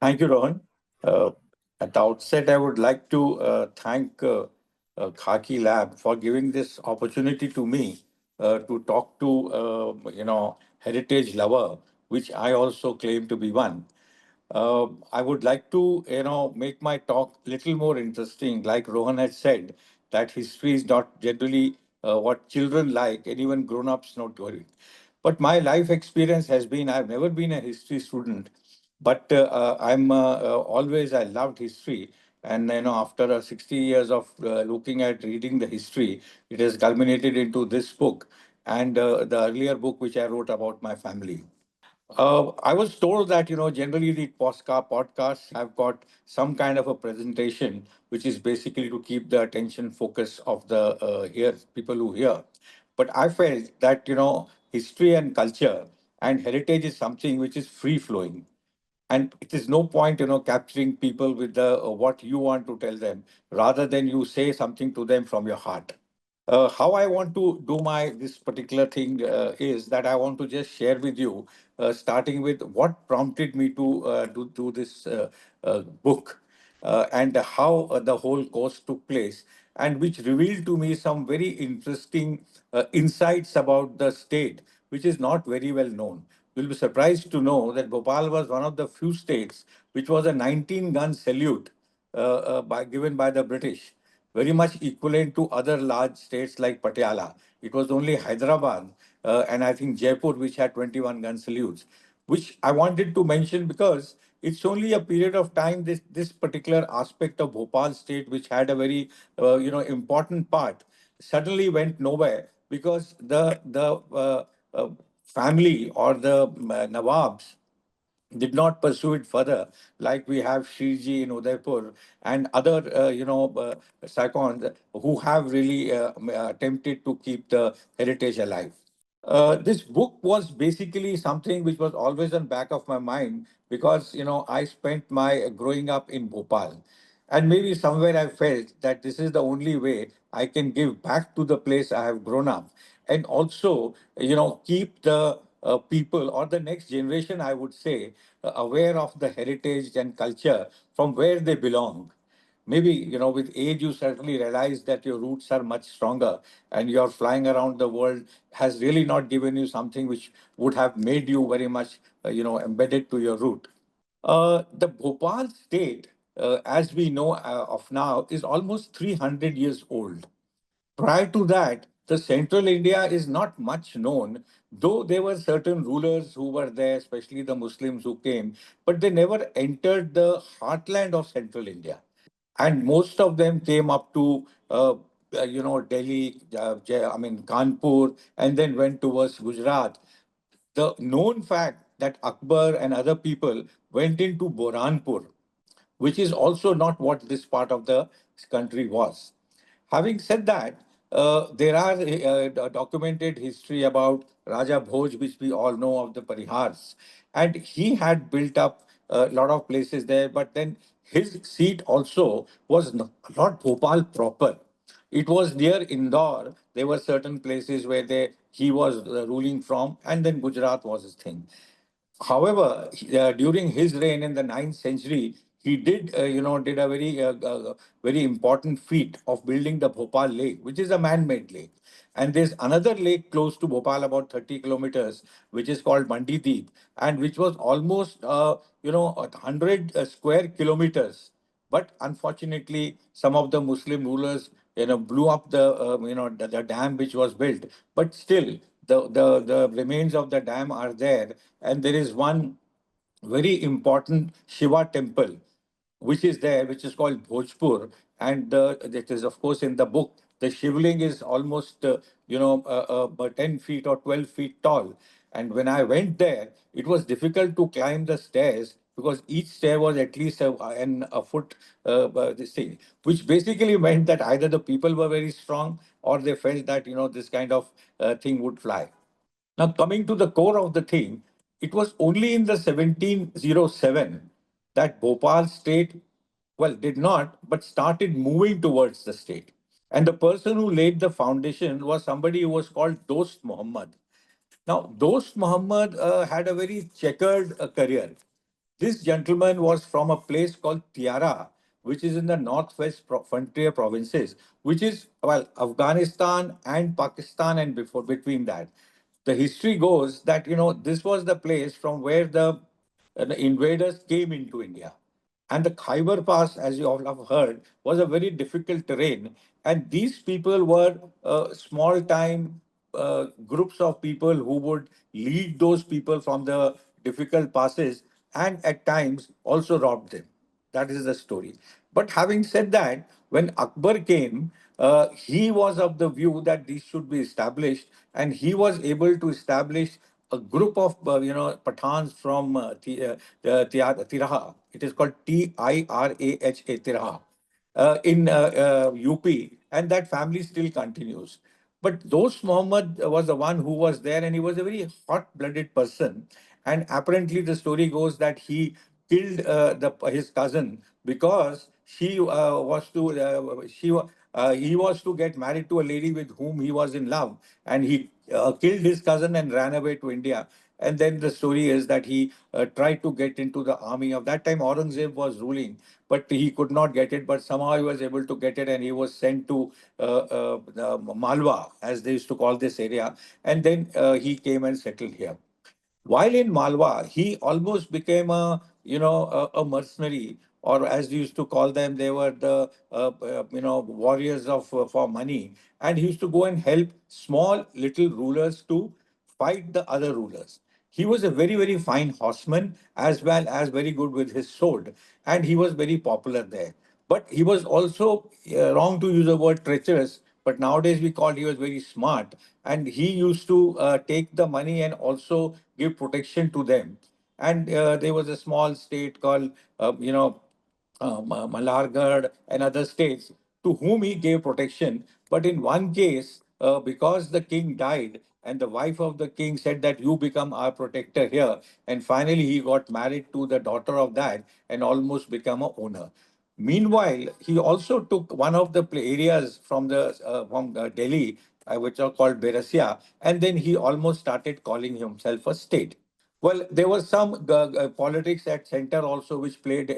Thank you, Rohan. Uh, at the outset, I would like to thank Khaki Lab for giving this opportunity to me to talk to heritage lover, which I also claim to be one. I would like to make my talk little more interesting. Like Rohan had said, that history is not generally what children like, and even grown-ups not worry. But my life experience has been I've never been a history student, but I'm always I loved history, and after 60 years of looking at reading the history, it has culminated into this book and the earlier book which I wrote about my family. I was told that, generally the podcasts have got some kind of a presentation, which is basically to keep the attention focus of the people who hear. But I felt that, history and culture and heritage is something which is free flowing. And it is no point, capturing people with the what you want to tell them, rather than you say something to them from your heart. How I want to do my this particular thing is that I want to just share with you, starting with what prompted me to do this book, and how the whole course took place, and which revealed to me some very interesting insights about the state, which is not very well known. You'll be surprised to know that Bhopal was one of the few states which was a 19-gun salute given by the British, very much equivalent to other large states like Patiala. It was only Hyderabad and I think Jaipur which had 21 gun salutes, which I wanted to mention because it's only a period of time this particular aspect of Bhopal state, which had a very important part, suddenly went nowhere because the family or the Nawabs did not pursue it further, like we have Shriji in Udaipur and other, Saikons who have really attempted to keep the heritage alive. This book was basically something which was always on back of my mind because I spent my growing up in Bhopal, and maybe somewhere I felt that this is the only way I can give back to the place I have grown up, and also keep the people or the next generation, I would say, aware of the heritage and culture from where they belong. Maybe with age you certainly realize that your roots are much stronger, and your flying around the world has really not given you something which would have made you very much embedded to your root. The Bhopal state, as we know of now, is almost 300 years old. Prior to that, the central India is not much known, though there were certain rulers who were there, especially the Muslims who came, but they never entered the heartland of central India. And most of them came up to, Delhi, Kanpur, and then went towards Gujarat. The known fact that Akbar and other people went into Burhanpur, which is also not what this part of the country was. Having said that, there are documented history about Raja Bhoj, which we all know of the Parihars, and he had built up a lot of places there. But then his seat also was not Bhopal proper. It was near Indore. There were certain places where he was ruling from, and then Gujarat was his thing. However, during his reign in the ninth century, he did a very important feat of building the Bhopal Lake, which is a man-made lake. And there's another lake close to Bhopal, about 30 kilometers, which is called Mandi Deep, and which was almost, 100 square kilometers. But unfortunately, some of the Muslim rulers, blew up the dam which was built. But still, the remains of the dam are there, and there is one very important Shiva temple, which is there, which is called Bhojpur, and it is of course in the book. The Shivling is almost 10 feet or 12 feet tall, and when I went there, it was difficult to climb the stairs because each stair was at least a foot this thing, which basically meant that either the people were very strong or they felt that this kind of thing would fly. Now, coming to the core of the thing, it was only in the 1707 that Bhopal state, well, did not, but started moving towards the state. And the person who laid the foundation was somebody who was called Dost Muhammad. Now, Dost Muhammad had a very checkered career. This gentleman was from a place called Tiara, which is in the northwest frontier provinces, which is, well, Afghanistan and Pakistan, and before between that. The history goes that, this was the place from where the invaders came into India. And the Khyber Pass, as you all have heard, was a very difficult terrain. And these people were small time groups of people who would lead those people from the difficult passes and at times also rob them. That is the story. But having said that, when Akbar came, he was of the view that these should be established, and he was able to establish a group of Pathans from Tiraha. It is called Tiraha, Tiraha, in UP, and that family still continues. But Dost Muhammad was the one who was there, and he was a very hot-blooded person. And apparently, the story goes that he killed his cousin because he was to get married to a lady with whom he was in love, and he killed his cousin and ran away to India. And then the story is that he tried to get into the army. Of that time, Aurangzeb was ruling, but he could not get it. But somehow he was able to get it, and he was sent to Malwa, as they used to call this area. And then he came and settled here. While in Malwa, he almost became a mercenary, or as we used to call them, they were the warriors of for money, and he used to go and help small little rulers to fight the other rulers. He was a very, very fine horseman as well as very good with his sword, and he was very popular there. But he was also wrong to use the word treacherous, but nowadays we call he was very smart, and he used to take the money and also give protection to them. And there was a small state called, Malargad and other states to whom he gave protection. But in one case, because the king died, and the wife of the king said that you become our protector here, and finally he got married to the daughter of that and almost become a owner. Meanwhile, he also took one of the areas from Delhi, which are called Berasia, and then he almost started calling himself a state. Well, there was some politics at center also, which played,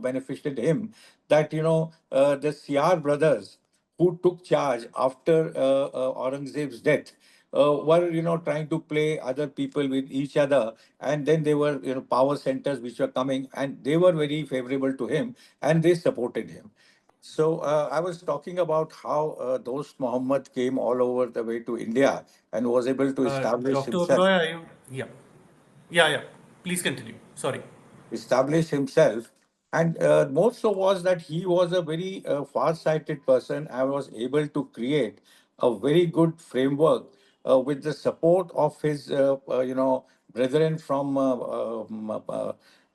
benefited him. That the CR brothers who took charge after Aurangzeb's death were trying to play other people with each other, and then there were power centers which were coming, and they were very favorable to him, and they supported him. So I was talking about how Dost Muhammad came all over the way to India and was able to establish Dr. himself Uberoi, are you? Yeah. Yeah, yeah. Please continue. Sorry. establish himself. And more so was that he was a very far-sighted person and was able to create a very good framework with the support of his, brethren from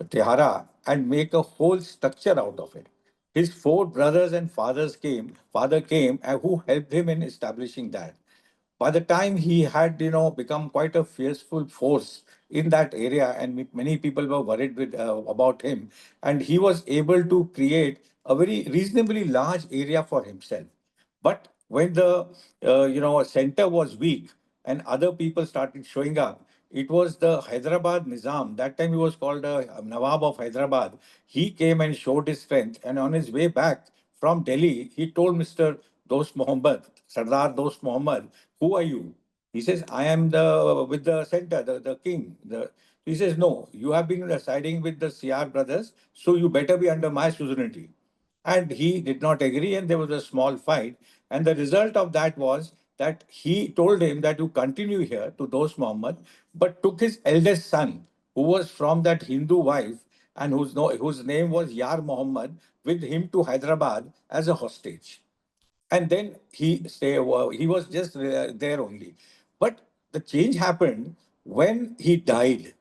Tehara, and make a whole structure out of it. His four brothers and father came, and who helped him in establishing that. By the time he had become quite a fearful force in that area, and many people were worried about him, and he was able to create a very reasonably large area for himself. But when the center was weak and other people started showing up, it was the Hyderabad Nizam. That time he was called a Nawab of Hyderabad. He came and showed his strength, and on his way back from Delhi, he told Mr. Dost Muhammad, Sardar Dost Muhammad, who are you? He says, I am the with the center, the king. He says, no, you have been siding with the CR brothers, so you better be under my suzerainty. And he did not agree, and there was a small fight. And the result of that was that he told him that you continue here to Dost Muhammad, but took his eldest son, who was from that Hindu wife and whose name was Yar Muhammad, with him to Hyderabad as a hostage. And then he was just there only. But the change happened when he died,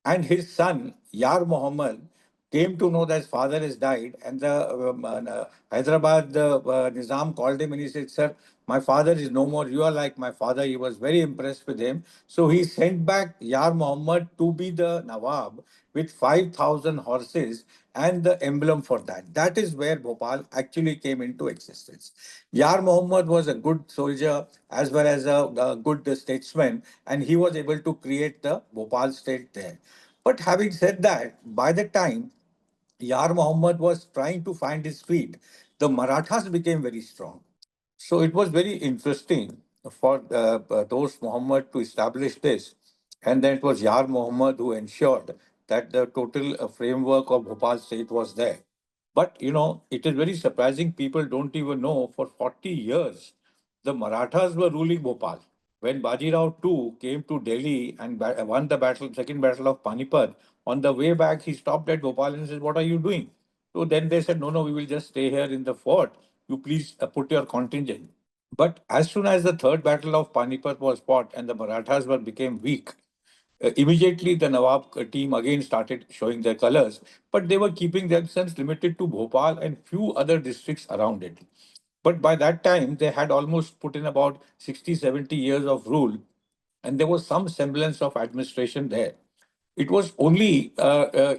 and his son, Yar Muhammad, came to know that his father has died. And the Hyderabad Nizam called him and he said, sir, my father is no more. You are like my father. He was very impressed with him. So he sent back Yar Muhammad to be the Nawab with 5,000 horses and the emblem for that. That is where Bhopal actually came into existence. Yar Muhammad was a good soldier as well as a good statesman, and he was able to create the Bhopal state there. But having said that, by the time Yar Muhammad was trying to find his feet, the Marathas became very strong. So it was very interesting for those Muhammad to establish this. And then it was Yar Muhammad who ensured that the total framework of Bhopal state was there. But it is very surprising. People don't even know for 40 years the Marathas were ruling Bhopal. When Bajirao II came to Delhi and won the battle, second battle of Panipat, on the way back he stopped at Bhopal and said, "What are you doing?" So then they said, "No, no, we will just stay here in the fort. You please put your contingent." But as soon as the third battle of Panipat was fought and the Marathas were became weak, immediately the Nawab team again started showing their colors, but they were keeping themselves limited to Bhopal and few other districts around it. But by that time, they had almost put in about 60, 70 years of rule, and there was some semblance of administration there. It was only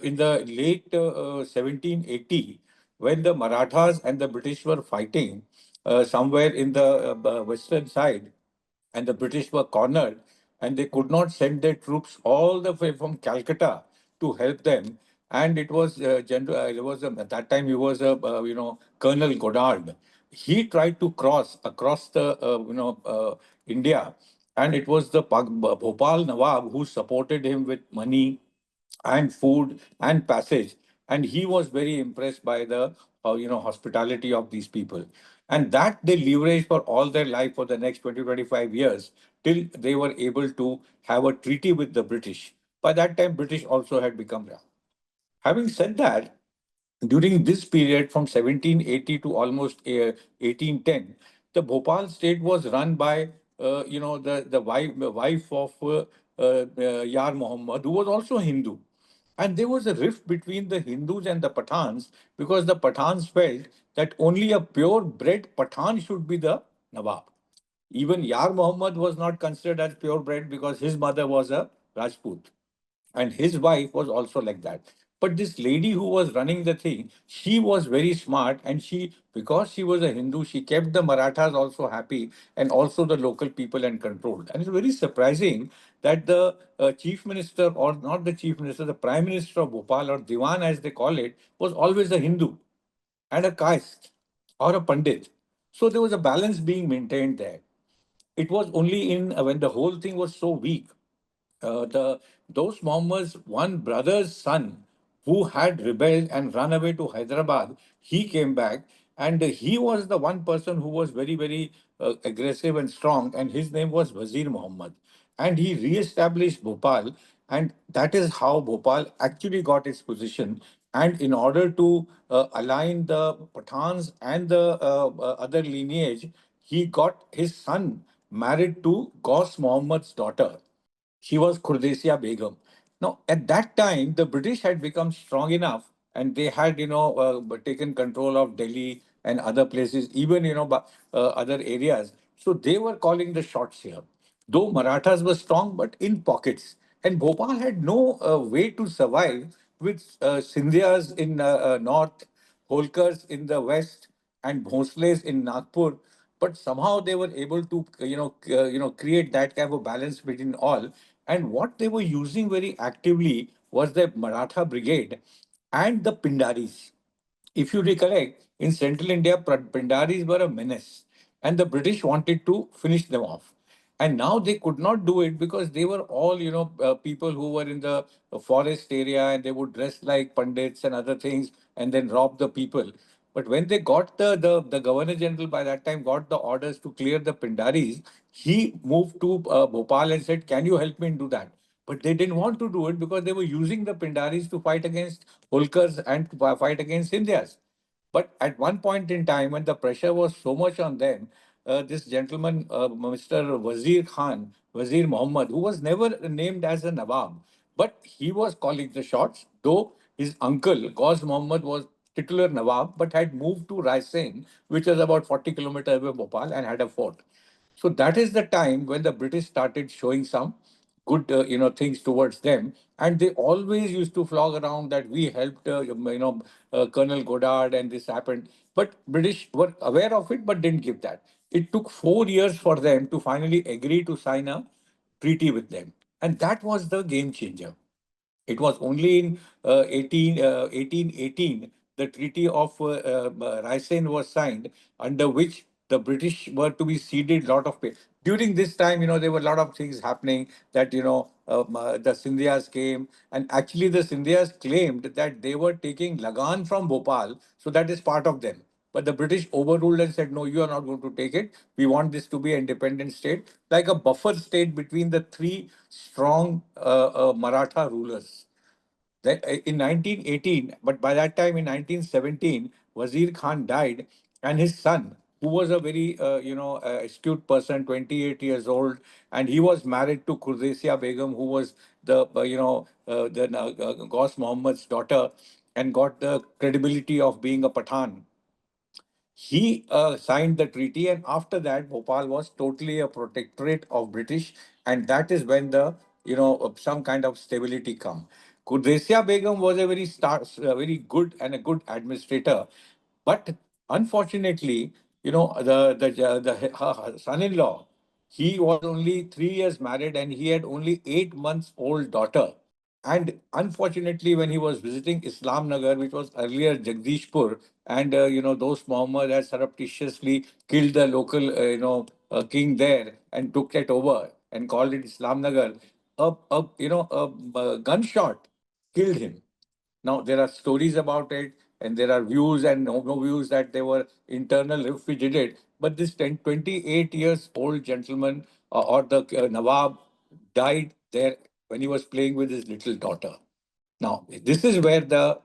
in the late 1780 when the Marathas and the British were fighting somewhere in the western side, and the British were cornered, and they could not send their troops all the way from Calcutta to help them. And it was at that time he was a Colonel Goddard. He tried to cross across the India, and it was the Bhopal Nawab who supported him with money and food and passage, and he was very impressed by the hospitality of these people, and that they leveraged for all their life for the next 20-25 years till they were able to have a treaty with the British. By that time British also had become around. Having said that, during this period from 1780 to almost 1810, the Bhopal state was run by the wife of Yar Muhammad, who was also Hindu. And there was a rift between the Hindus and the Pathans because the Pathans felt that only a pure-bred Pathan should be the Nawab. Even Yar Muhammad was not considered as purebred because his mother was a Rajput and his wife was also like that. But this lady who was running the thing, she was very smart, and she, because she was a Hindu, she kept the Marathas also happy and also the local people and controlled. And it's very surprising that the chief minister, or not the chief minister, the prime minister of Bhopal, or Diwan as they call it, was always a Hindu and a caste or a pandit. So there was a balance being maintained there. It was only in when the whole thing was so weak, the those Muhammad's one brother's son who had rebelled and run away to Hyderabad, he came back, and he was the one person who was very, very aggressive and strong, and his name was Wazir Muhammad. And he re-established Bhopal, and that is how Bhopal actually got its position. And in order to align the Pathans and the other lineage, he got his son married to Ghaus Muhammad's daughter. She was Khurdesia Begum. Now, at that time, the British had become strong enough, and they had, taken control of Delhi and other places, even, other areas. So they were calling the shots here. Though Marathas were strong, but in pockets. And Bhopal had no way to survive with Scindias in north, Holkars in the west, and Bhonsles in Nagpur. But somehow they were able to, create that kind of a balance between all. And what they were using very actively was the Maratha Brigade and the Pindaris. If you recollect, in central India, Pindaris were a menace, and the British wanted to finish them off. And now they could not do it because they were all, people who were in the forest area, and they would dress like pandits and other things and then rob the people. But when they got the Governor General by that time got the orders to clear the Pindaris, he moved to Bhopal and said, "Can you help me do that?" But they didn't want to do it because they were using the Pindaris to fight against Holkars and to fight against Indias. But at one point in time, when the pressure was so much on them, this gentleman, Mr. Wazir Khan, Wazir Muhammad, who was never named as a Nawab, but he was calling the shots, though his uncle, Ghaus Muhammad, was titular Nawab, but had moved to Raisen, which was about 40 kilometers away Bhopal, and had a fort. So that is the time when the British started showing some good, things towards them, and they always used to flog around that we helped, Colonel Goddard, and this happened. But British were aware of it, but didn't give that. It took 4 years for them to finally agree to sign a treaty with them, and that was the game changer. It was only in 1818 the Treaty of Raisen was signed, under which the British were to be ceded lot of pay. During this time, there were a lot of things happening that, the Sindhyas came, and actually the Sindhyas claimed that they were taking Lagan from Bhopal, so that is part of them. But the British overruled and said, no, you are not going to take it. We want this to be an independent state, like a buffer state between the three strong Maratha rulers. That in 1918, but by that time in 1917, Wazir Khan died, and his son, who was a very astute person, 28 years old, and he was married to Kurdesia Begum, who was the Ghaus Muhammad's daughter, and got the credibility of being a Pathan. He signed the treaty, and after that, Bhopal was totally a protectorate of British, and that is when the some kind of stability come. Kudresia Begum was very good and a good administrator, but unfortunately, her son-in-law, he was only 3 years married, and he had only 8 months old daughter. And unfortunately, when he was visiting Islam Nagar, which was earlier Jagdishpur, and those Muhammad had surreptitiously killed the local king there and took it over and called it Islam Nagar, a gunshot killed him. Now, there are stories about it, and there are views and no views that they were internal if we did it. But this 28 years old gentleman, or the Nawab, died there when he was playing with his little daughter. Now, this is where the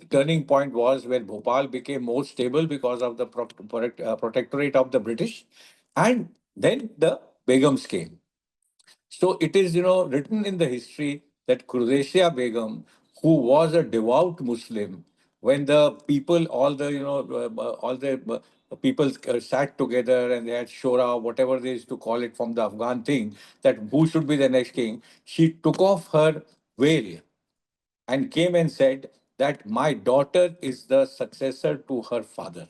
turning point was, where Bhopal became more stable because of the protectorate of the British. And then the Begums came. So it is, written in the history that Quresia Begum, who was a devout Muslim, when the people, all the people sat together and they had shura, whatever they used to call it from the Afghan thing, that who should be the next king, she took off her veil and came and said that my daughter is the successor to her father.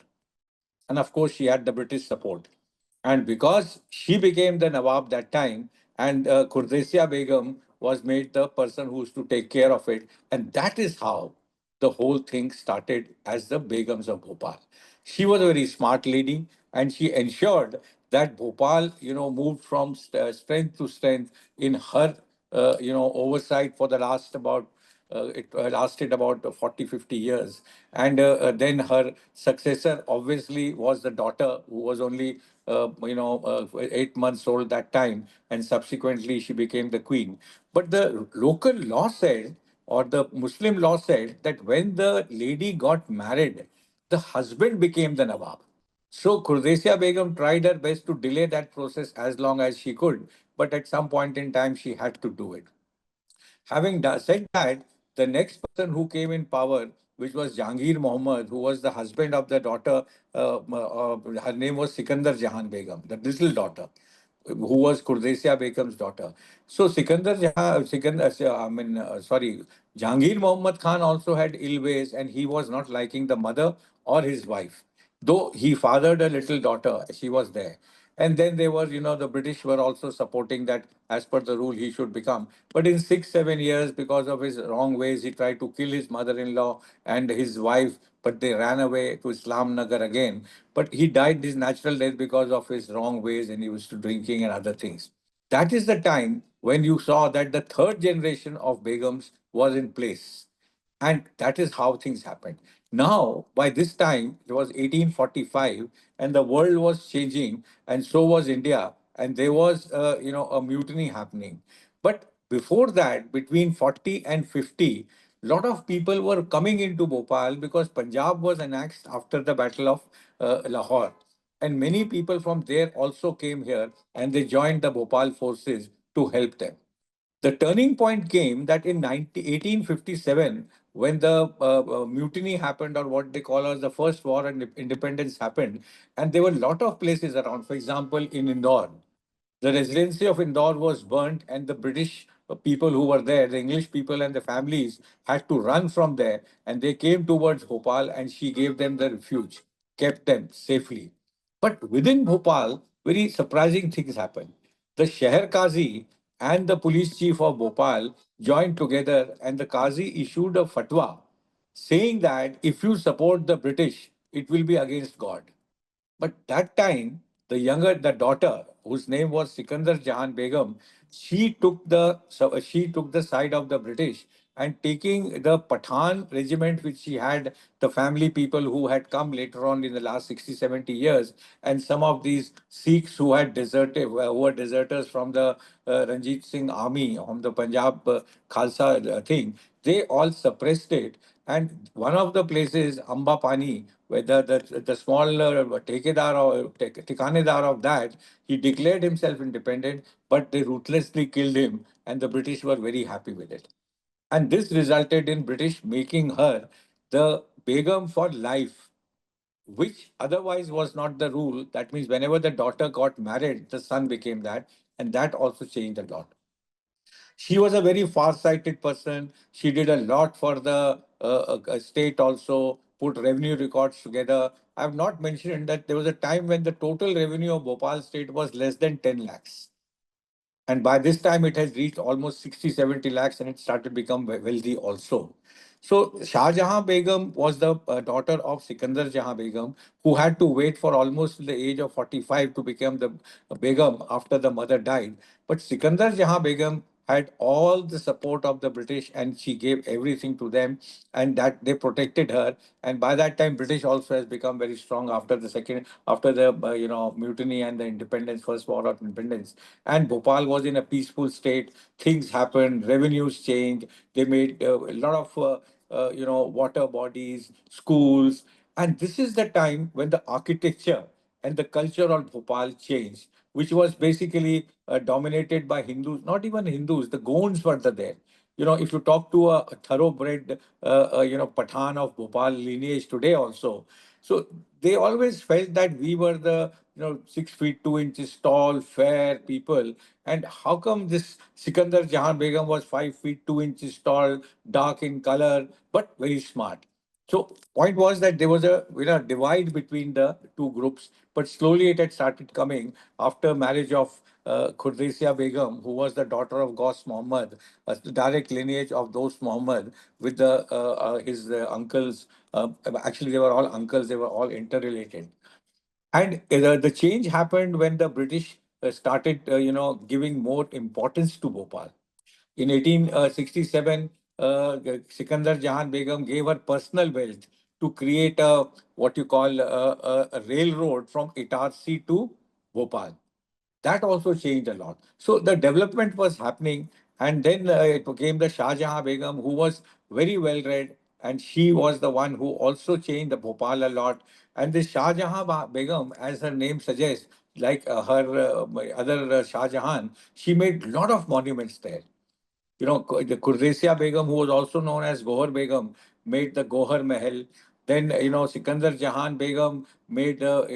And of course, she had the British support. And because she became the Nawab that time, and Kurdesia Begum was made the person who was to take care of it. And that is how the whole thing started as the Begums of Bhopal. She was a very smart lady, and she ensured that Bhopal, moved from strength to strength in her, oversight for the last about it lasted about 40, 50 years. And then her successor obviously was the daughter, who was only 8 months old that time, and subsequently she became the queen. But the local law said, or the Muslim law said, that when the lady got married, the husband became the Nawab. So Kurdesia Begum tried her best to delay that process as long as she could, but at some point in time she had to do it. Having said that, the next person who came in power, which was Jahangir Mohammed, who was the husband of the daughter, her name was Sikandar Jahan Begum, the little daughter, who was Kurdesia Begum's daughter. So Jahangir Mohammed Khan also had ill ways, and he was not liking the mother or his wife. Though he fathered a little daughter, she was there. And then there was, the British were also supporting that as per the rule he should become. But in 6, 7 years, because of his wrong ways, he tried to kill his mother-in-law and his wife, but they ran away to Islam Nagar again. But he died his natural death because of his wrong ways, and he was to drinking and other things. That is the time when you saw that the third generation of Begums was in place. And that is how things happened. Now, by this time, it was 1845, and the world was changing, and so was India, and there was, a mutiny happening. But before that, between 40 and 50, a lot of people were coming into Bhopal because Punjab was annexed after the Battle of Lahore. And many people from there also came here, and they joined the Bhopal forces to help them. The turning point came that in 1857, when the mutiny happened, or what they call as the first war and independence happened, and there were a lot of places around. For example, in Indore, the residency of Indore was burnt, and the British people who were there, the English people and the families, had to run from there, and they came towards Bhopal, and she gave them the refuge, kept them safely. But within Bhopal, very surprising things happened. The Sheher Qazi and the police chief of Bhopal joined together, and the Qazi issued a fatwa saying that if you support the British, it will be against God. But that time, the daughter, whose name was Sikandar Jahan Begum, she took the side of the British, and taking the Pathan regiment, which she had, the family people who had come later on in the last 60, 70 years, and some of these Sikhs who had deserted, who were deserters from the Ranjit Singh army, from the Punjab Khalsa thing, they all suppressed it. And one of the places, Amba Pani, where the small tikanedar of that, he declared himself independent, but they ruthlessly killed him, and the British were very happy with it. And this resulted in British making her the Begum for life, which otherwise was not the rule. That means whenever the daughter got married, the son became that, and that also changed a lot. She was a very far-sighted person. She did a lot for the state also, put revenue records together. I have not mentioned that there was a time when the total revenue of Bhopal state was less than 10 lakhs. And by this time, it has reached almost 60, 70 lakhs, and it started become wealthy also. So Shah Jahan Begum was the daughter of Sikandar Jahan Begum, who had to wait for almost the age of 45 to become the Begum after the mother died. But Sikandar Jahan Begum had all the support of the British, and she gave everything to them, and that they protected her. And by that time, British also has become very strong after after the mutiny and the independence, first war of independence. And Bhopal was in a peaceful state. Things happened, revenues changed. They made a lot of water bodies, schools, and this is the time when the architecture and the culture of Bhopal changed, which was basically dominated by Hindus. Not even Hindus, the Gonds were there. If you talk to a thoroughbred, Pathan of Bhopal lineage today also, so they always felt that we were the 6 feet 2 inches tall, fair people. And how come this Sikandar Jahan Begum was 5 feet 2 inches tall, dark in color, but very smart? So point was that there was a divide between the two groups, but slowly it had started coming after marriage of Khurdesia Begum, who was the daughter of Ghaus Muhammad, a direct lineage of those Muhammad with his uncles. Actually, they were all uncles; they were all interrelated. And the change happened when the British started, giving more importance to Bhopal. In 1867, Sikandar Jahan Begum gave her personal wealth to create what you call a railroad from Itarsi to Bhopal. That also changed a lot. So the development was happening, and then it became the Shah Jahan Begum, who was very well read, and she was the one who also changed the Bhopal a lot. And this Shah Jahan Begum, as her name suggests, like her other Shah Jahan, she made a lot of monuments there. The Kurdesia Begum, who was also known as Gohar Begum, made the Gohar Mahal. Then, Sikandar Jahan Begum made, a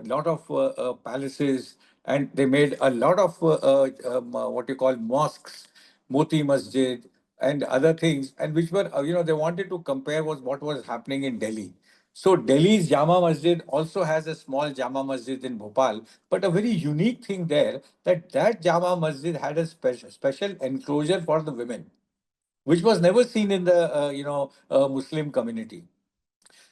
lot of palaces, and they made a lot of what you call mosques, Moti Masjid, and other things, and which were, they wanted to compare was what was happening in Delhi. So Delhi's Jama Masjid also has a small Jama Masjid in Bhopal, but a very unique thing there that Jama Masjid had a special enclosure for the women, which was never seen in the Muslim community.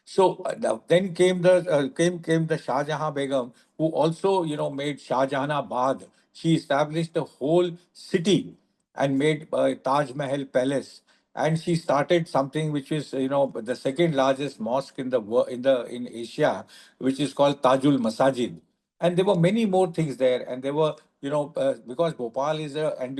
So then came the Shah Jahan Begum, who also made Shah Jahanabad. She established a whole city and made Taj Mahal Palace, and she started something which is the second largest mosque in the in Asia, which is called Tajul Masajid. And there were many more things there, and there were because Bhopal is up and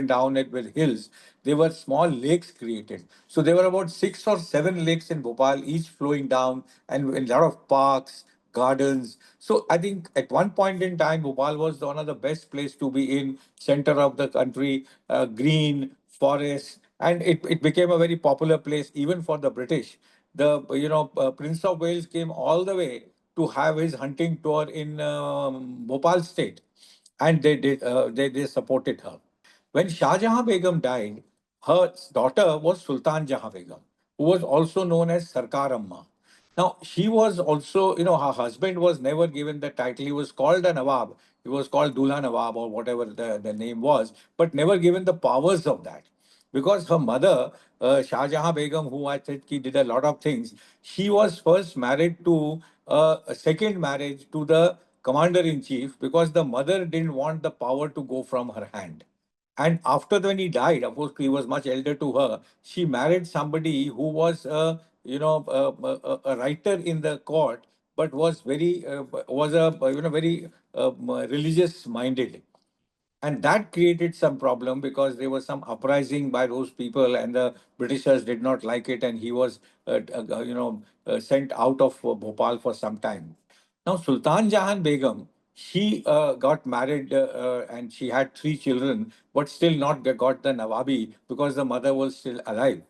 down it with hills. There were small lakes created. So there were about 6 or 7 lakes in Bhopal, each flowing down, and a lot of parks, gardens. So I think at one point in time, Bhopal was one of the best place to be in, center of the country, green forests, and it became a very popular place even for the British. The Prince of Wales came all the way to have his hunting tour in Bhopal state, and they supported her. When Shah Jahan Begum died, her daughter was Sultan Jahan Begum, who was also known as Sarkar Amma. Now, she was also, her husband was never given the title. He was called a Nawab. He was called Dulha Nawab or whatever the name was, but never given the powers of that. Because her mother, Shah Jahan Begum, who I said she did a lot of things, she was first married to a second marriage to the commander in chief because the mother didn't want the power to go from her hand. And after when he died, of course, he was much elder to her. She married somebody who was, a writer in the court, but was very was a very religious minded, and that created some problem because there was some uprising by those people and the Britishers did not like it, and he was sent out of Bhopal for some time. Now Sultan Jahan Begum, she got married and she had three children, but still not got the Nawabi because the mother was still alive.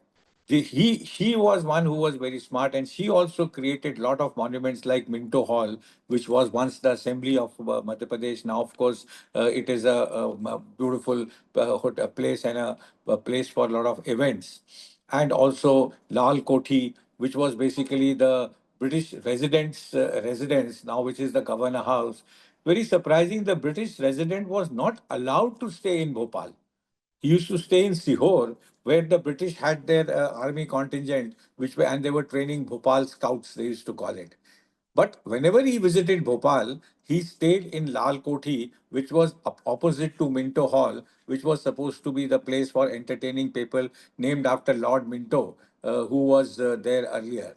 She was one who was very smart, and she also created a lot of monuments like Minto Hall, which was once the assembly of Madhya Pradesh. Now, of course, it is a beautiful place and a place for a lot of events. And also Lal Koti, which was basically the British residents' residence now, which is the Governor House. Very surprising, the British resident was not allowed to stay in Bhopal. He used to stay in Sihor, where the British had their army contingent, and they were training Bhopal scouts, they used to call it. But whenever he visited Bhopal, he stayed in Lal Koti, which was opposite to Minto Hall, which was supposed to be the place for entertaining people, named after Lord Minto, who was there earlier.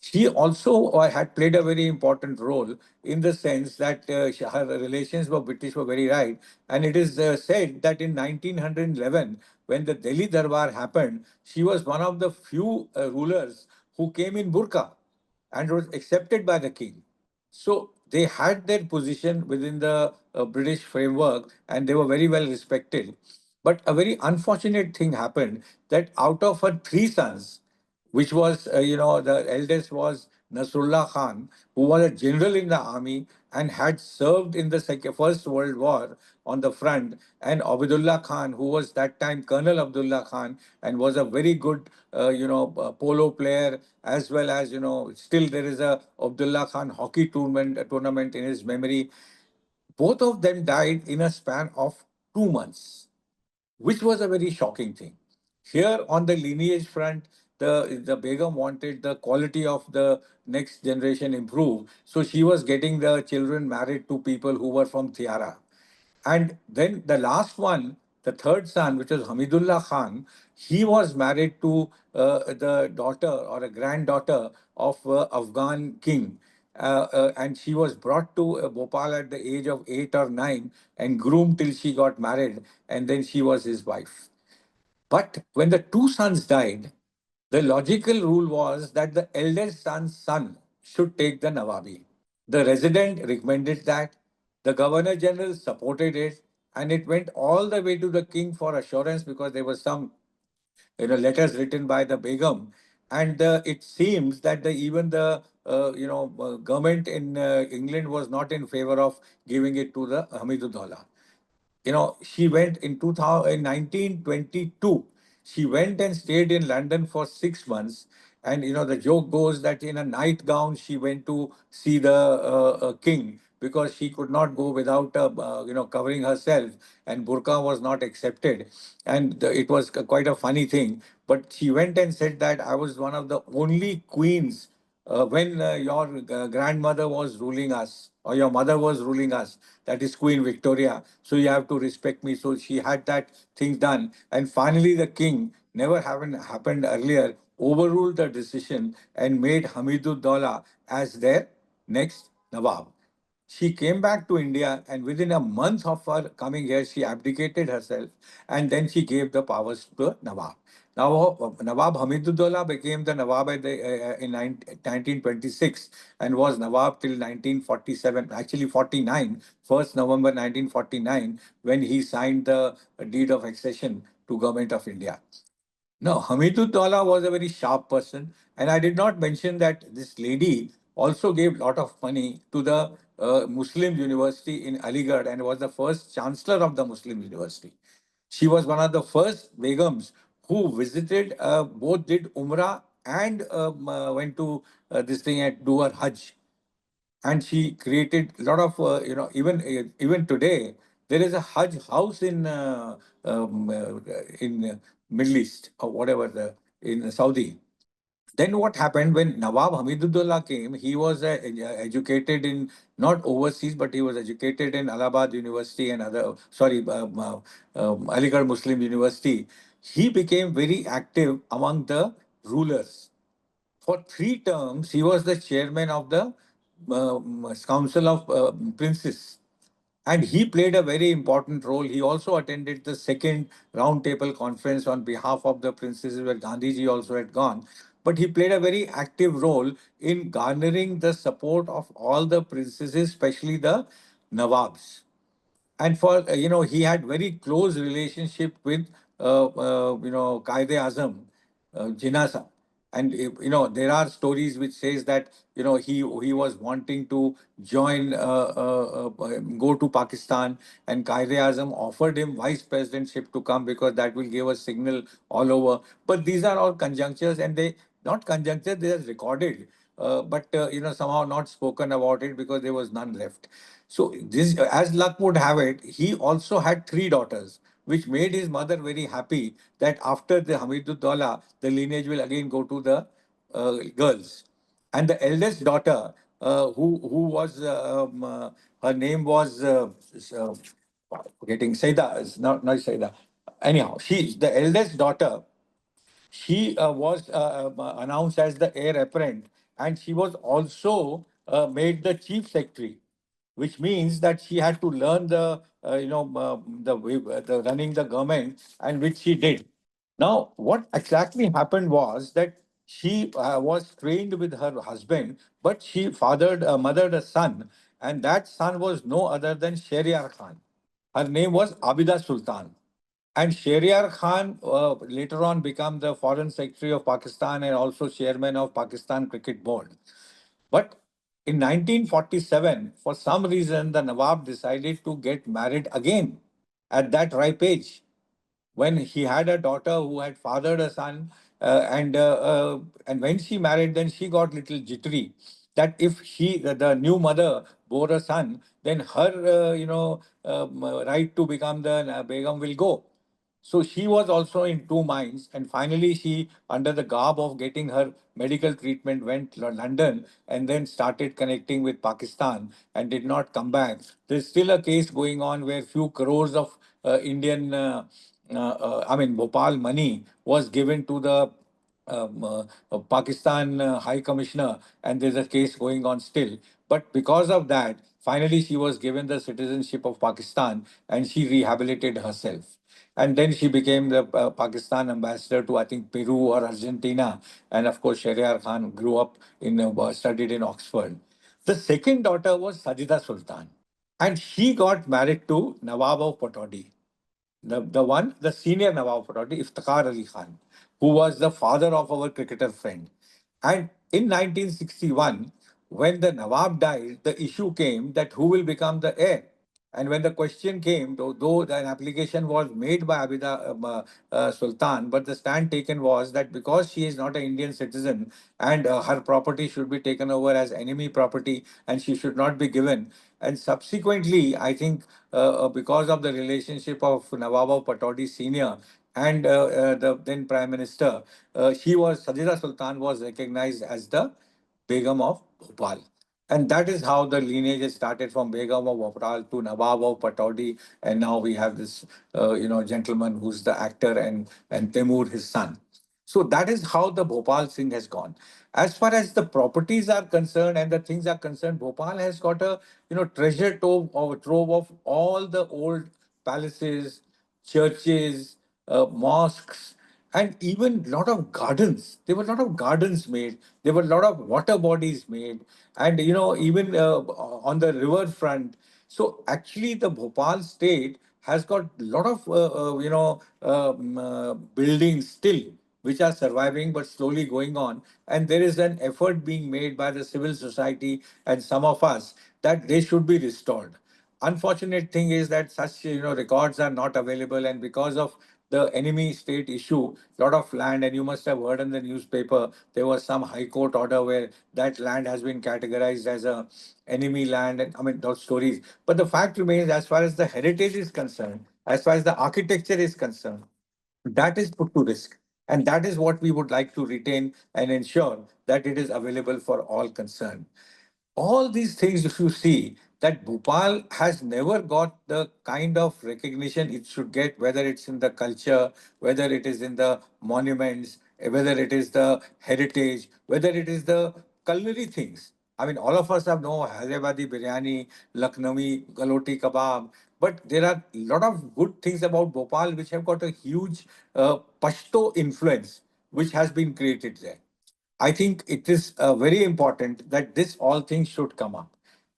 She also had played a very important role in the sense that her relations with British were very right. And it is said that in 1911, when the Delhi Darbar happened, she was one of the few rulers who came in burqa and was accepted by the king. So they had their position within the British framework and they were very well respected. But a very unfortunate thing happened that out of her three sons, which was, the eldest was Nasrullah Khan, who was a general in the army and had served in the First World War on the front, and Abdullah Khan, who was that time Colonel Abdullah Khan and was a very good, polo player, as well as, still there is a Abdullah Khan hockey tournament in his memory. Both of them died in a span of 2 months, which was a very shocking thing. Here on the lineage front, the Begum wanted the quality of the next generation improve. So she was getting the children married to people who were from Tiara. And then the last one, the third son, which was Hamidullah Khan, he was married to the daughter or a granddaughter of Afghan king. And she was brought to Bhopal at the age of 8 or 9 and groomed till she got married, and then she was his wife. But when the two sons died, the logical rule was that the eldest son's son should take the Nawabi. The resident recommended that, the governor general supported it, and it went all the way to the king for assurance because there was some letters written by the Begum, and it seems that even the government in England was not in favor of giving it to the Hamidullah. She went in 2000, in 1922. She went and stayed in London for 6 months. And, the joke goes that in a nightgown, she went to see the king because she could not go without, covering herself, and burqa was not accepted. And it was quite a funny thing. But she went and said that I was one of the only queens when your grandmother was ruling us or your mother was ruling us, that is Queen Victoria. So you have to respect me. So she had that thing done. And finally, the king, never having happened earlier, overruled the decision and made Hamidullah as their next Nawab. She came back to India, and within a month of her coming here, she abdicated herself, and then she gave the powers to the Nawab. Now, Nawab Hamidullah became the Nawab in 1926 and was Nawab till 1947, actually 49, 1st November 1949, when he signed the deed of accession to Government of India. No, Hamidullah was a very sharp person. And I did not mention that this lady also gave a lot of money to the Muslim University in Aligarh and was the first chancellor of the Muslim University. She was one of the first Begums who visited, both did Umrah and went to this thing at do her Hajj. and she created a lot of even today there is a Hajj house in Middle East or whatever the in Saudi. Then what happened when Nawab Hamidullah came? He was educated in not overseas, but he was educated in Allahabad University and other Aligarh Muslim University. He became very active among the rulers. For 3 terms, he was the chairman of the Council of Princes. And he played a very important role. He also attended the second roundtable conference on behalf of the princesses, where Gandhiji also had gone. But he played a very active role in garnering the support of all the princesses, especially the Nawabs. And for he had very close relationship with Qaeda Azam, Jinnah. And there are stories which says that he was wanting to join go to Pakistan, and Qaeda Azam offered him vice presidentship to come because that will give a signal all over. But these are all conjunctures, and they not conjuncture, they are recorded, but somehow not spoken about it because there was none left. So this, as luck would have it, he also had 3 daughters, which made his mother very happy that after the Hamidullah, the lineage will again go to the girls. And the eldest daughter, who was her name was uh, forgetting Saida, not Saida. Anyhow, she the eldest daughter. She was announced as the heir apparent, and she was also made the chief secretary, which means that she had to learn the running the government, and which she did. Now, what exactly happened was that she was trained with her husband, but she mothered a son, and that son was no other than Shahryar Khan. Her name was Abida Sultan. And Shahryar Khan later on became the Foreign Secretary of Pakistan and also chairman of Pakistan Cricket Board. But in 1947, for some reason, the Nawab decided to get married again at that ripe age when he had a daughter who had fathered a son, and when she married, then she got little jittery that if the new mother bore a son, then her right to become the Begum will go. So she was also in 2 minds, and finally she, under the garb of getting her medical treatment, went to London and then started connecting with Pakistan and did not come back. There's still a case going on where few crores of Indian, Bhopal money was given to the Pakistan High Commissioner, and there's a case going on still. But because of that, finally she was given the citizenship of Pakistan, and she rehabilitated herself. And then she became the Pakistan ambassador to, I think, Peru or Argentina. And of course, Shahryar Khan grew up studied in Oxford. The second daughter was Sajida Sultan, and she got married to Nawab of Patodi, the senior Nawab Patodi, Iftikhar Ali Khan, who was the father of our cricketer friend. And in 1961, when the Nawab died, the issue came that who will become the heir. And when the question came, though an application was made by Abida Sultan, but the stand taken was that because she is not an Indian citizen and her property should be taken over as enemy property and she should not be given. And subsequently, I think because of the relationship of Nawab Patodi Senior and the then Prime Minister, Sajida Sultan was recognized as the Begum of Bhopal. And that is how the lineage has started from Begum of Bhopal to Nawab of Patodi. And now we have this, gentleman who's the actor, and Temur, his son. So that is how the Bhopal thing has gone. As far as the properties are concerned and the things are concerned, Bhopal has got a treasure trove of all the old palaces, churches, mosques, and even lot of gardens. There were a lot of gardens made. There were a lot of water bodies made, and even on the river front. So actually, the Bhopal state has got a lot of buildings still which are surviving but slowly going on. And there is an effort being made by the civil society and some of us that they should be restored. Unfortunate thing is that such records are not available, and because of the enemy state issue lot of land, and you must have heard in the newspaper there was some high court order where that land has been categorized as a enemy land, and I mean those stories. But the fact remains, as far as the heritage is concerned, as far as the architecture is concerned, that is put to risk. And that is what we would like to retain and ensure that it is available for all concerned. All these things, if you see, that Bhopal has never got the kind of recognition it should get, whether it's in the culture, whether it is in the monuments, whether it is the heritage, whether it is the culinary things. I mean, all of us have know Hyderabadi biryani, Lucknowi, galoti kebab, but there are a lot of good things about Bhopal which have got a huge Pashto influence which has been created there. I think it is very important that this all things should come up.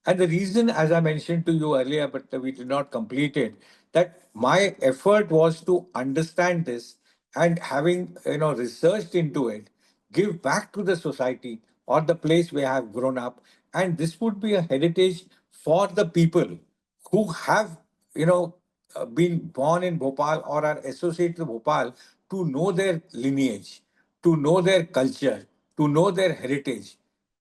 And the reason, as I mentioned to you earlier, but we did not complete it, that my effort was to understand this and having researched into it, give back to the society or the place where I have grown up. And this would be a heritage for the people who have, been born in Bhopal or are associated with Bhopal, to know their lineage, to know their culture, to know their heritage,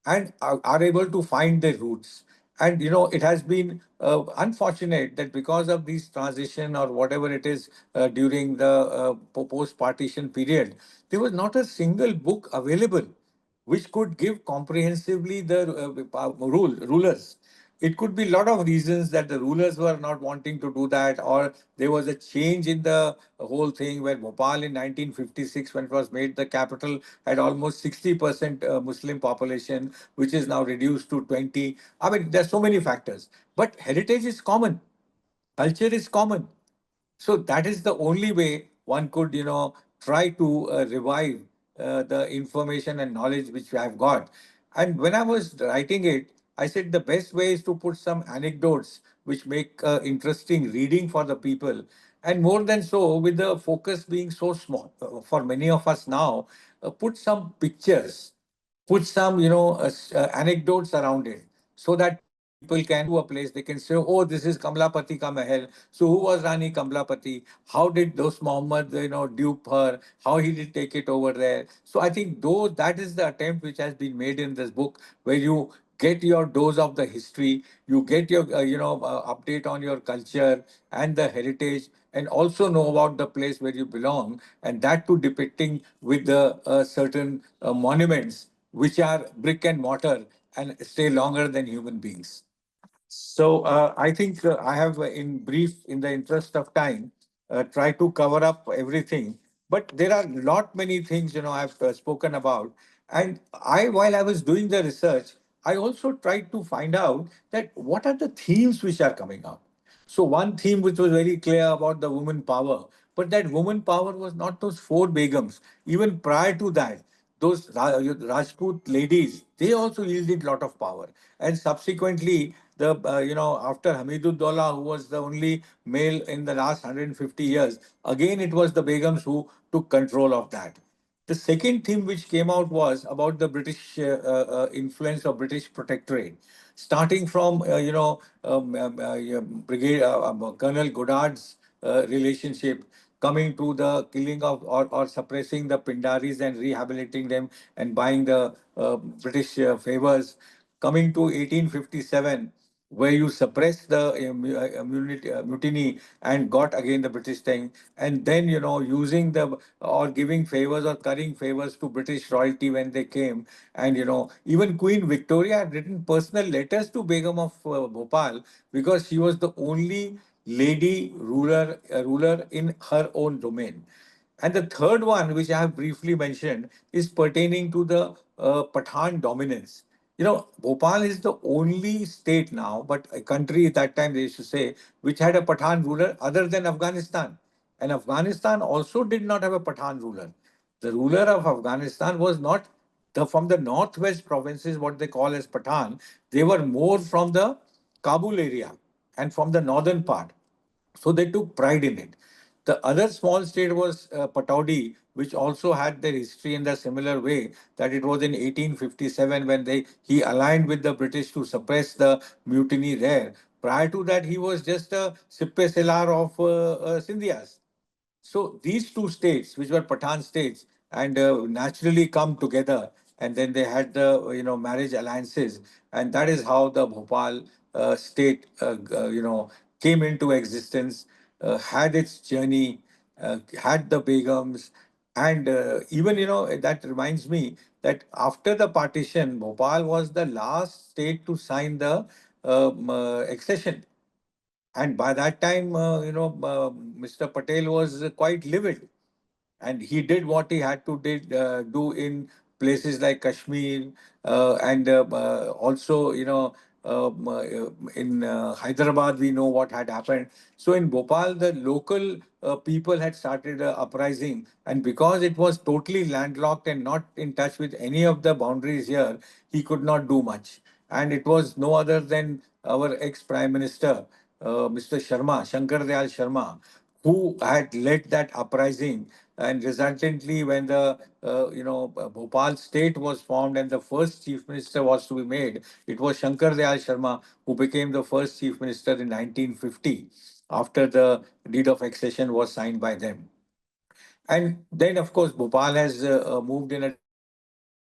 and are able to find their roots. And it has been unfortunate that because of this transition or whatever it is during the post-partition period, there was not a single book available which could give comprehensively the rulers. It could be a lot of reasons that the rulers were not wanting to do that, or there was a change in the whole thing where Bhopal in 1956, when it was made the capital, had almost 60% Muslim population, which is now reduced to 20. I mean, there's so many factors. But heritage is common, culture is common. So that is the only way one could, try to revive the information and knowledge which I've got. And when I was writing it, I said the best way is to put some anecdotes which make interesting reading for the people. And more than so, with the focus being so small for many of us now, put some pictures, put some, anecdotes around it, so that people can to a place, they can say, oh, this is Kamlapati ka Mahal. So who was Rani Kamlapati? How did those Muhammad, dupe her? How he did take it over there? So I think though that is the attempt which has been made in this book, where you get your dose of the history, you get your, update on your culture and the heritage, and also know about the place where you belong, and that too depicting with the certain monuments which are brick and mortar and stay longer than human beings. So I think I have, in brief, in the interest of time, try to cover up everything. But there are lot many things I've spoken about, and while I was doing the research, I also tried to find out that what are the themes which are coming up. So one theme which was very clear about the woman power, but that woman power was not those four begums. Even prior to that, those Rajput ladies, they also yielded lot of power. And subsequently, the after Hamidullah, who was the only male in the last 150 years, again it was the begums who took control of that. The second theme which came out was about the British influence of British protectorate, starting from Brigade Colonel Goddard's relationship, coming to the killing of, or suppressing the Pindaris and rehabilitating them and buying the British favors, coming to 1857, where you suppressed the mutiny and got again the British thing, and then using the, or giving favors or currying favors to British royalty when they came, and even Queen Victoria had written personal letters to Begum of Bhopal, because she was the only lady ruler in her own domain. And the third one, which I have briefly mentioned, is pertaining to the Pathan dominance. Bhopal is the only state now, but a country at that time they used to say, which had a Pathan ruler other than Afghanistan. And Afghanistan also did not have a Pathan ruler. The ruler of Afghanistan was not from the northwest provinces, what they call as Pathan. They were more from the Kabul area and from the northern part. So they took pride in it. The other small state was Pataudi, which also had their history in the similar way, that it was in 1857 when he aligned with the British to suppress the mutiny there. Prior to that, he was just a Sippe Selar of Sindhias. So these two states, which were Pathan states, and naturally come together, and then they had the marriage alliances, and that is how the Bhopal state came into existence, had its journey, had the Begums, and even that reminds me that after the partition, Bhopal was the last state to sign the accession. And by that time, Mr. Patel was quite livid, and he did what he had to do in places like Kashmir, and also in Hyderabad we know what had happened. So in Bhopal the local people had started uprising, and because it was totally landlocked and not in touch with any of the boundaries here, he could not do much. And it was no other than our ex Prime Minister, Mr. Sharma, Shankar Dayal Sharma, who had led that uprising. And resultantly, when the Bhopal state was formed and the first chief minister was to be made, it was Shankar Dayal Sharma who became the first chief minister in 1950, after the deed of accession was signed by them. And then, of course, Bhopal has moved in a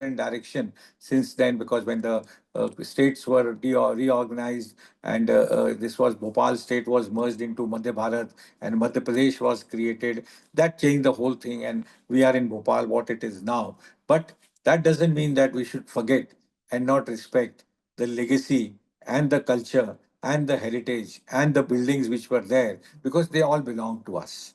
different direction since then, because when the states were reorganized, and this was Bhopal state was merged into Madhya Bharat, and Madhya Pradesh was created. That changed the whole thing, and we are in Bhopal, what it is now. But that doesn't mean that we should forget and not respect the legacy and the culture and the heritage and the buildings which were there, because they all belong to us.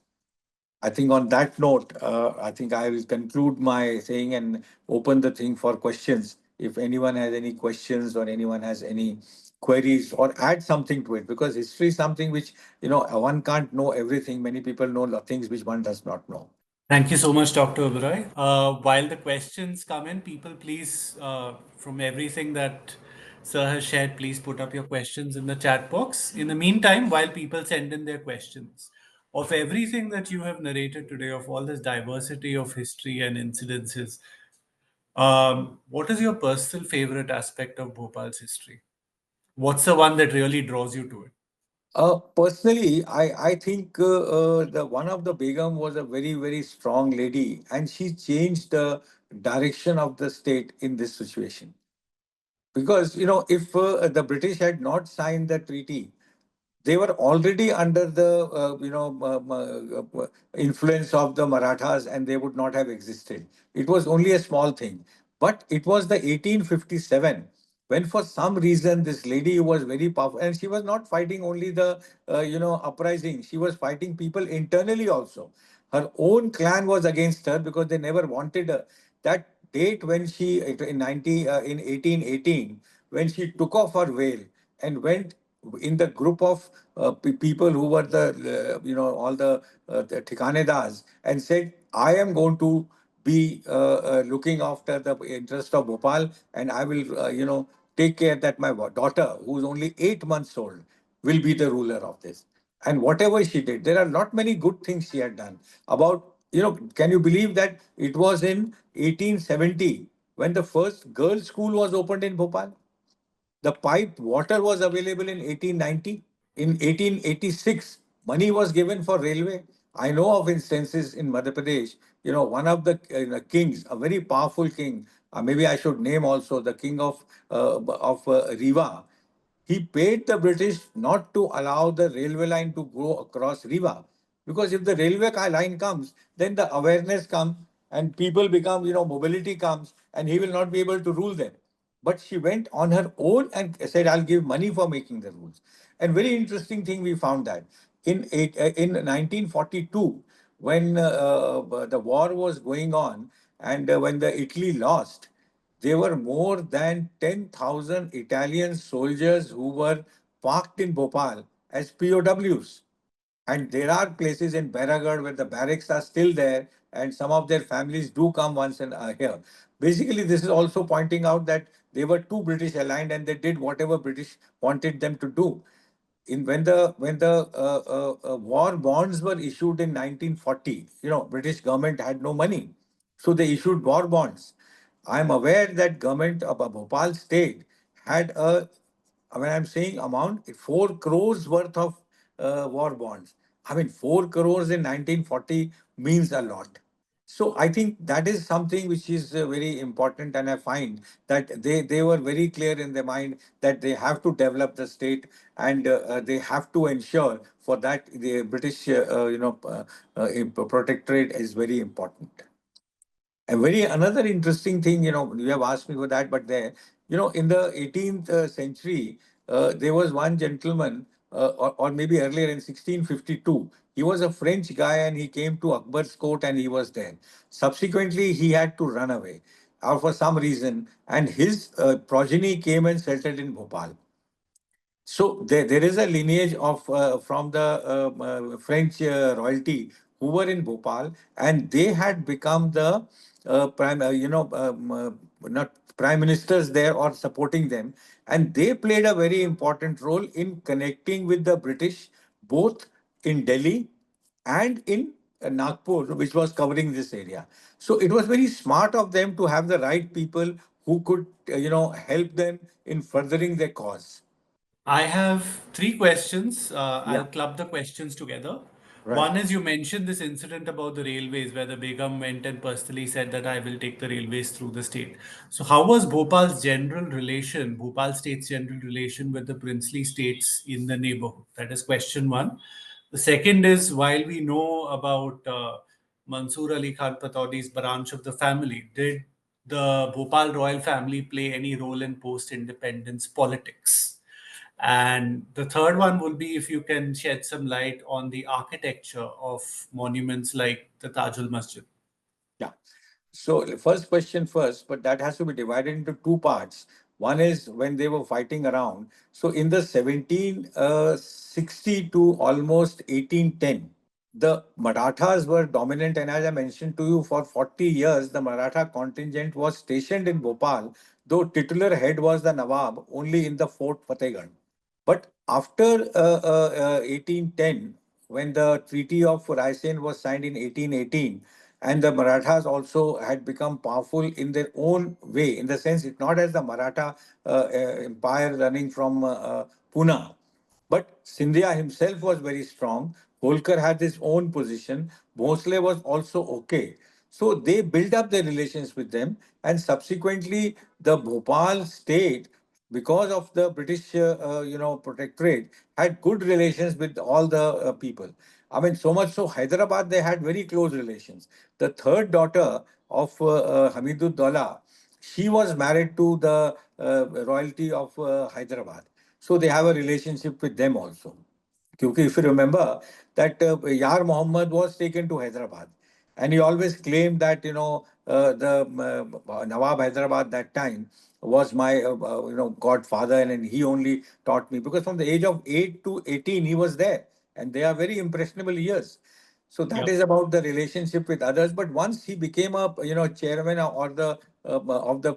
I think on that note, I think I will conclude my saying and open the thing for questions. If anyone has any questions or anyone has any queries or add something to it, because history is something which, one can't know everything. Many people know things which one does not know. Thank you so much, Dr. Uberoi. While the questions come in, people, please, from everything that Sir has shared, please put up your questions in the chat box. In the meantime, while people send in their questions, of everything that you have narrated today, of all this diversity of history and incidences, what is your personal favorite aspect of Bhopal's history? What's the one that really draws you to it? Personally, I think the one of the Begum was a very, very strong lady, and she changed the direction of the state in this situation. Because, if the British had not signed the treaty, they were already under the influence of the Marathas, and they would not have existed. It was only a small thing, but it was the 1857 when, for some reason, this lady who was very powerful, and she was not fighting only the uprising, she was fighting people internally also. Her own clan was against her because they never wanted her. That date when she in 1818, when she took off her veil and went in the group of people who were all the Thikanedars, and said, I am going to be looking after the interest of Bhopal, and I will take care that my daughter, who is only 8 months old, will be the ruler of this. And whatever she did, there are not many good things she had done. About, can you believe that it was in 1870 when the first girls' school was opened in Bhopal? The piped water was available in 1890. In 1886, money was given for railway. I know of instances in Madhya Pradesh, one of the kings, a very powerful king, maybe I should name also the king of Riva. He paid the British not to allow the railway line to go across Riva. Because if the railway line comes, then the awareness comes and people become, mobility comes, and he will not be able to rule them. But she went on her own and said, I'll give money for making the rules. And very interesting thing, we found that in 1942, when the war was going on, and when the Italy lost, there were more than 10,000 Italian soldiers who were parked in Bhopal as POWs. And there are places in Baragarh where the barracks are still there, and some of their families do come once in a year. Basically, this is also pointing out that they were too British aligned, and they did whatever British wanted them to do. In when the war bonds were issued in 1940, British government had no money, so they issued war bonds. I am aware that government of Bhopal state had when I'm saying amount, 4 crores worth of war bonds. I mean, 4 crores in 1940 means a lot. So I think that is something which is very important, and I find that they were very clear in their mind that they have to develop the state, and they have to ensure for that the British protectorate is very important. A very another interesting thing, you have asked me for that, but there, in the 18th century, there was one gentleman, or maybe earlier in 1652. He was a French guy and he came to Akbar's court and he was there. Subsequently, he had to run away for some reason, and his progeny came and settled in Bhopal. So there is a lineage of from the French royalty who were in Bhopal, and they had become the not prime ministers there or supporting them, and they played a very important role in connecting with the British, both in Delhi and in Nagpur, which was covering this area. So it was very smart of them to have the right people who could, help them in furthering their cause. I have three questions. I'll Yeah, club the questions together. right. One is you mentioned this incident about the railways where the Begum went and personally said that I will take the railways through the state. So, how was Bhopal state's general relation with the princely states in the neighborhood? That is question one. The second is while we know about Mansoor Ali Khan Pataudi's branch of the family, did the Bhopal royal family play any role in post independence politics? And the third one will be if you can shed some light on the architecture of monuments like the Tajul Masjid. Yeah. So the first question first, but that has to be divided into two parts. One is when they were fighting around. So in the 1760 to almost 1810, the Marathas were dominant, and as I mentioned to you, for 40 years, the Maratha contingent was stationed in Bhopal, though titular head was the Nawab only in the Fort Fatehgarh. But after 1810, when the Treaty of Raisen was signed in 1818, and the Marathas also had become powerful in their own way, in the sense it's not as the Maratha empire running from Pune, but Scindia himself was very strong. Holkar had his own position. Bhosle was also okay. So they built up their relations with them, and subsequently the Bhopal state, because of the British, protectorate, had good relations with all the people. I mean, so much so Hyderabad they had very close relations. The third daughter of Hamidullah, she was married to the royalty of Hyderabad. So they have a relationship with them also. Because if you remember that Yar Muhammad was taken to Hyderabad, and he always claimed that the Nawab Hyderabad that time was my godfather, and he only taught me because from the age of 8 to 18 he was there, and they are very impressionable years. So that Yeah. is about the relationship with others. But once he became a chairman or the of the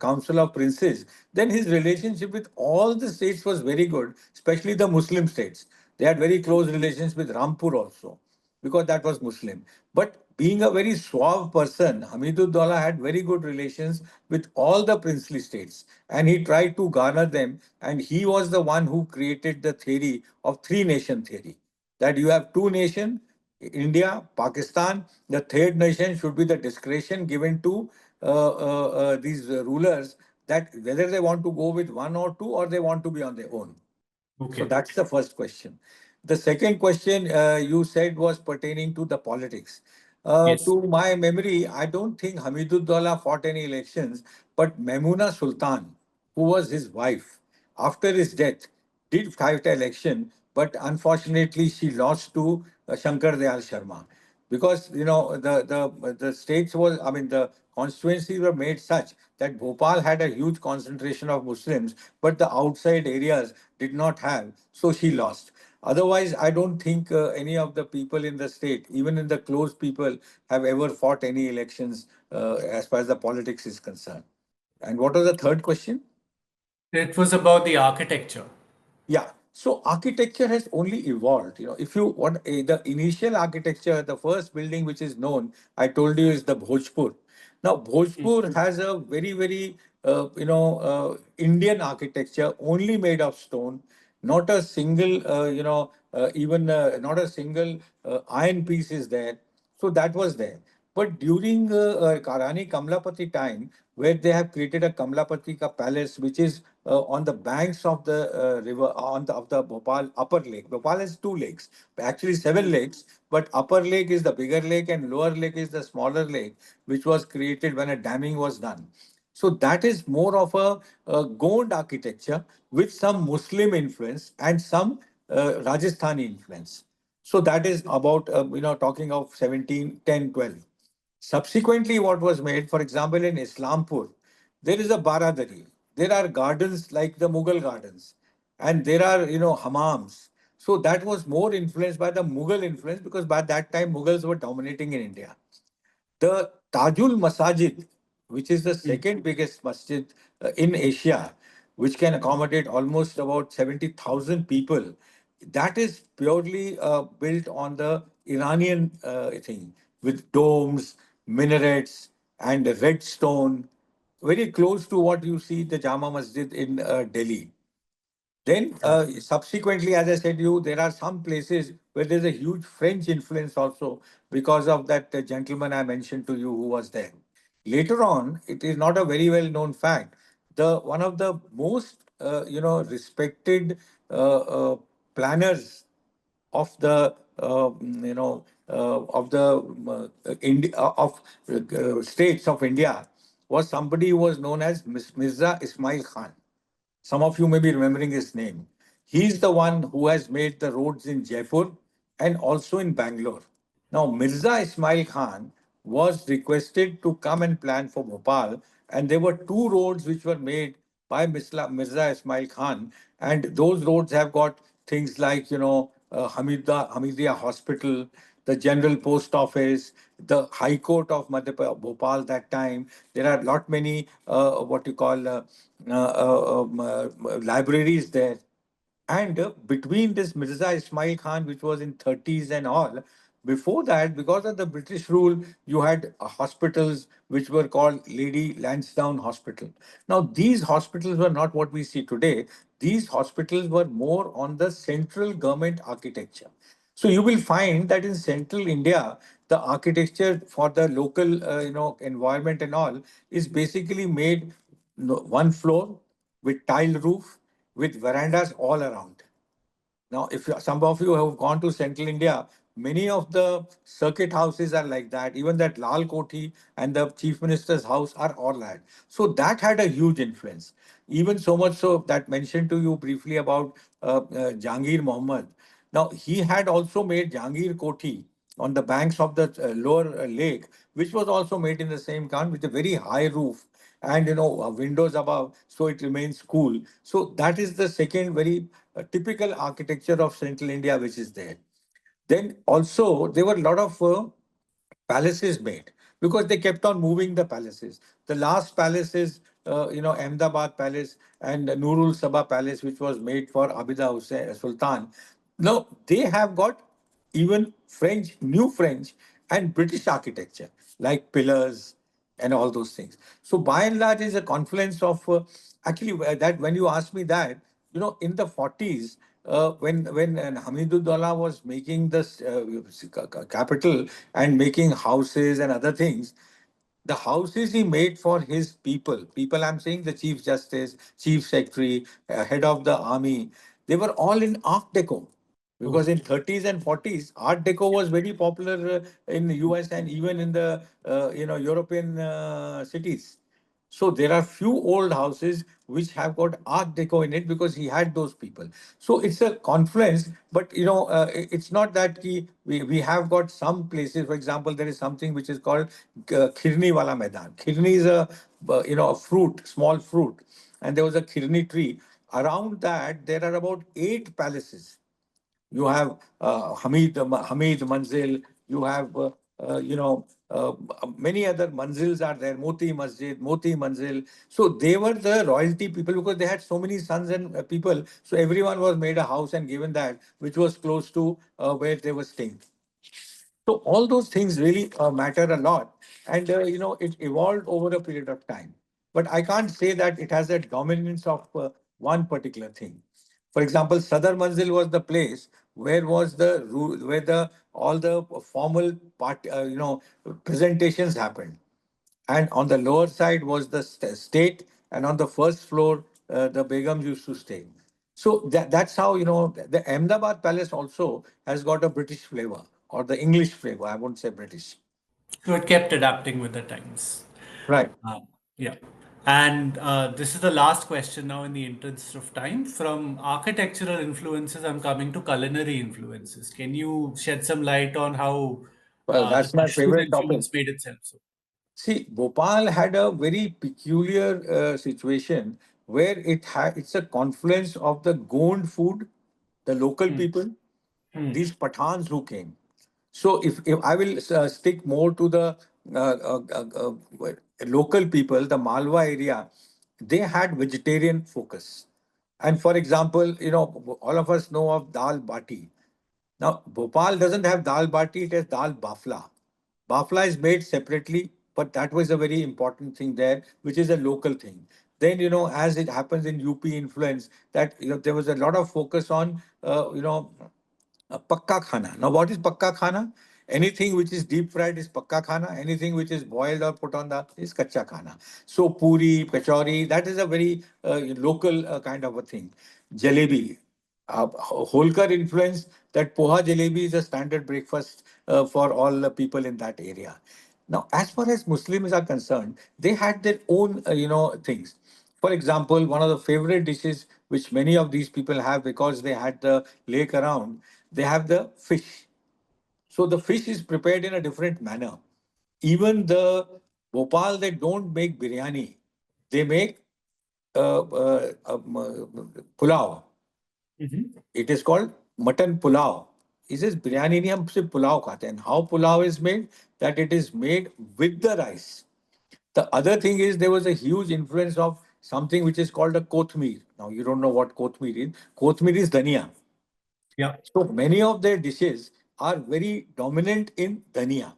Council of Princes, then his relationship with all the states was very good, especially the Muslim states. They had very close relations with Rampur also, because that was Muslim. But being a very suave person, Hamidullah had very good relations with all the princely states, and he tried to garner them. And he was the one who created the theory of three nation theory, that you have two nations, India, Pakistan. The third nation should be the discretion given to these rulers, that whether they want to go with one or two or they want to be on their own. So Okay. that's the first question. The second question you said was pertaining to the politics. Yes. To my memory, I don't think Hamidullah fought any elections, but Memuna Sultan, who was his wife, after his death, did fight an election, but unfortunately she lost to Shankar Dayal Sharma, because the states was, I mean, the constituencies were made such that Bhopal had a huge concentration of Muslims, but the outside areas did not have, so she lost. Otherwise, I don't think any of the people in the state, even in the close people, have ever fought any elections as far as the politics is concerned. And what was the third question? It was about the architecture. Yeah. So architecture has only evolved. If you want the initial architecture, the first building which is known, I told you, is the Bhojpur. Now, Mm. Bhojpur has a very, very, Indian architecture, only made of stone. Not a single, even not a single iron piece is there. So that was there. But during Rani Kamlapati time, where they have created a Kamlapati ka palace, which is on the banks of the river, of the Bhopal upper lake. Bhopal has two lakes, actually seven lakes, but upper lake is the bigger lake and lower lake is the smaller lake, which was created when a damming was done. So that is more of a Gond architecture with some Muslim influence and some Rajasthani influence. So that is about, talking of 1710-12. Subsequently, what was made, for example, in Islampur, there is a Baradari. There are gardens like the Mughal gardens, and there are, hammams. So that was more influenced by the Mughal influence because by that time Mughals were dominating in India. The Tajul Masajid, which is the second biggest masjid in Asia, which can accommodate almost about 70,000 people, that is purely built on the Iranian thing with domes, minarets, and red stone, very close to what you see the Jama Masjid in Delhi. Then, subsequently, as I said you, there are some places where there's a huge French influence also because of that gentleman I mentioned to you who was there. Later on, it is not a very well known fact. The one of the most respected planners of the of the of states of India was somebody who was known as Mirza Ismail Khan. Some of you may be remembering his name. He's the one who has made the roads in Jaipur and also in Bangalore. Now, Mirza Ismail Khan was requested to come and plan for Bhopal, and there were two roads which were made by Mirza Ismail Khan, and those roads have got things like, Hamidiya Hospital, the General Post Office, the High Court of Bhopal that time. There are lot many what you call libraries there. And between this Mirza Ismail Khan, which was in 30s and all, before that, because of the British rule, you had hospitals which were called Lady Lansdowne Hospital. Now, these hospitals were not what we see today. These hospitals were more on the central government architecture. So you will find that in central India, the architecture for the local, environment and all is basically made one floor with tile roof with verandas all around. Now, if some of you have gone to Central India, many of the circuit houses are like that. Even that Lal Koti and the Chief Minister's house are all that. So that had a huge influence. Even so much so that mentioned to you briefly about Jahangir Mohammed. Now, he had also made Jahangir Koti on the banks of the lower lake, which was also made in the same kind with a very high roof and windows above, so it remains cool. So that is the second very typical architecture of Central India, which is there. Then also there were a lot of palaces made because they kept on moving the palaces. The last palace is, Ahmedabad Palace and Nurul Sabha Palace, which was made for Abida Hussain Sultan. Now they have got even French, new French and British architecture like pillars and all those things. So by and large, is a confluence of actually that when you ask me that, in the 40s, when Hamidullah was making this capital and making houses and other things, the houses he made for his people. People, I'm saying the chief justice, chief secretary, head of the army, they were all in Art Deco. Oh. Because in 30s and 40s, Art Deco was very popular in the US and even in the European cities. So there are few old houses which have got Art Deco in it because he had those people. So it's a confluence, but it's not that we have got some places. For example, there is something which is called Khirni Wala Maidan. Khirni is a fruit, small fruit, and there was a Khirni tree. Around that, there are about 8 palaces. You have Hamid Manzil, you have, many other Manzils are there, Moti Masjid, Moti Manzil. So they were the royalty people because they had so many sons and people. So everyone was made a house and given that, which was close to where they were staying. So all those things really matter a lot. And, it evolved over a period of time. But I can't say that it has a dominance of one particular thing. For example, Sadar Manzil was the place where was the where the all the formal part presentations happened, and on the lower side was the state, and on the first floor the begums used to stay. So that's how the Ahmedabad Palace also has got a British flavor, or the English flavor. I won't say British. So it kept adapting with the times. Right. Uh, yeah. And this is the last question now in the interest of time. From architectural influences, I'm coming to culinary influences. Can you shed some light on how Well, the that's my mushroom favorite topic. influence made itself so? See, Bhopal had a very peculiar situation where it's a confluence of the Gond food, the local Hmm. people, Hmm. these Pathans who came. So if I will stick more to the local people, the Malwa area, they had vegetarian focus. And for example, all of us know of dal bati. Now, Bhopal doesn't have dal bati, it has dal bafla. Bafla is made separately, but that was a very important thing there, which is a local thing. Then, as it happens in UP influence, that there was a lot of focus on, pakka khana. Now, what is pakka khana? Anything which is deep fried is pakka khana. Anything which is boiled or put on the is kacha khana. So puri, kachori, that is a very local kind of a thing. Jalebi, Holkar influence, that poha jalebi is a standard breakfast for all the people in that area. Now, as far as Muslims are concerned, they had their own, things. For example, one of the favorite dishes which many of these people have because they had the lake around, they have the fish. So the fish is prepared in a different manner. Even the Bhopal, they don't make biryani. They make pulao. Mhm. It is called mutton pulao. It says biryani नहीं हम सिर्फ पुलाव खाते हैं. And how pulao is made? That it is made with the rice. The other thing is there was a huge influence of something which is called a kothmir. Now you don't know what kothmir is. Kothmir is dhania. Yeah. So many of their dishes are very dominant in dhania,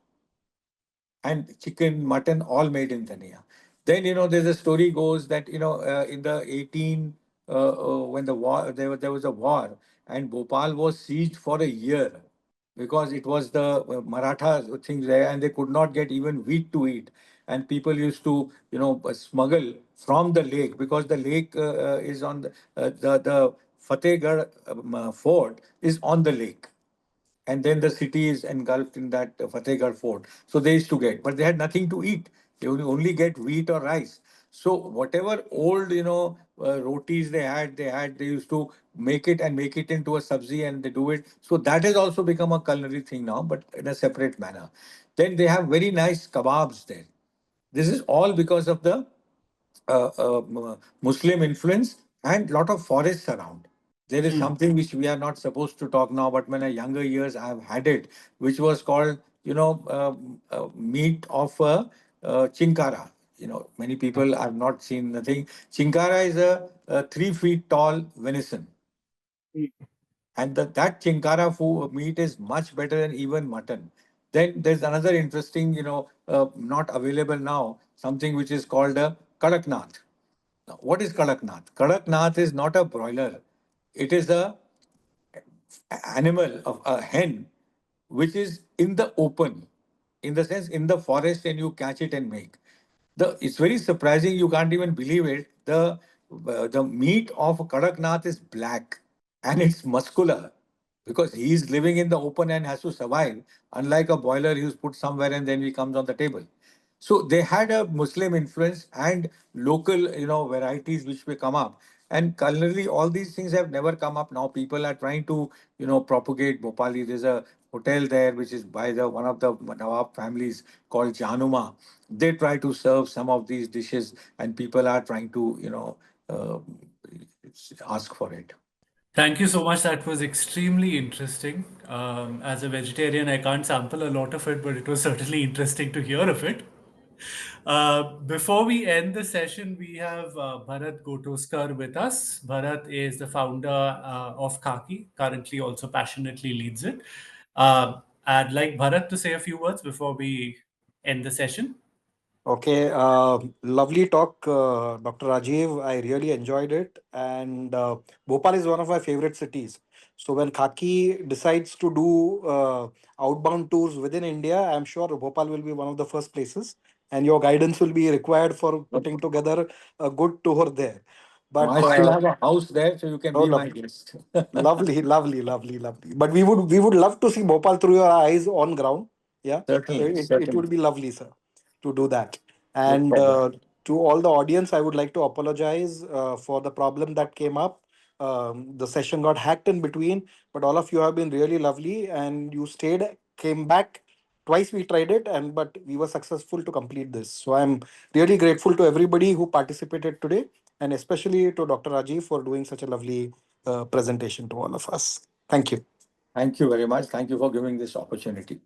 and chicken, mutton, all made in dhania. Then there's a story goes that in the 18 when the war there was a war, and Bhopal was sieged for a year because it was the Maratha things there, and they could not get even wheat to eat, and people used to smuggle from the lake, because the lake is on the Fatehgarh fort is on the lake, and then the city is engulfed in that Fatehgarh fort. So they used to get, but they had nothing to eat. They would only get wheat or rice. So whatever old, rotis they used to make it into a sabzi, and they do it. So that has also become a culinary thing now, but in a separate manner. Then they have very nice kebabs there. This is all because of the Muslim influence and lot of forests around. There is Hmm. something which we are not supposed to talk now, but when I younger years I have had it, which was called, meat of chinkara. Many people have not seen the thing. Chinkara is a 3 feet tall venison, and that chinkara food meat is much better than even mutton. Then there's another interesting, not available now, something which is called a kadaknath. Now, what is kadaknath? Kadaknath is not a broiler. It is a animal of a hen which is in the open, in the sense in the forest, and you catch it and make the it's very surprising, you can't even believe it. The meat of kadaknath is black, and it's muscular because he's living in the open and has to survive, unlike a boiler who's put somewhere and then he comes on the table. So they had a Muslim influence and local, varieties which may come up. And culinarily, all these things have never come up. Now people are trying to, propagate Bhopali. There's a hotel there which is by the one of the Nawab families called Januma. They try to serve some of these dishes, and people are trying to, ask for it. Thank you so much. That was extremely interesting. As a vegetarian, I can't sample a lot of it, but it was certainly interesting to hear of it. Before we end the session, we have Bharat Gotoskar with us. Bharat is the founder of Khaki, currently also passionately leads it. I'd like Bharat to say a few words before we end the session. Okay, lovely talk, Dr. Rajiv. I really enjoyed it. And Bhopal is one of my favorite cities. So when Khaki decides to do outbound tours within India, I'm sure Bhopal will be one of the first places. And your guidance will be required for putting together a good tour there. No, But I still have a house there, so you can oh, be my lovely. guest. Lovely, lovely, lovely, lovely. But we would love to see Bhopal through your eyes on ground. Yeah, Certainly, it certainly. would be lovely, sir, to do that. No And problem. to all the audience, I would like to apologize for the problem that came up. The session got hacked in between, but all of you have been really lovely, and you stayed, came back. Twice we tried it, and but we were successful to complete this. So I'm really grateful to everybody who participated today, and especially to Dr. Rajiv for doing such a lovely presentation to all of us. Thank you. Thank you very much. Thank you for giving this opportunity.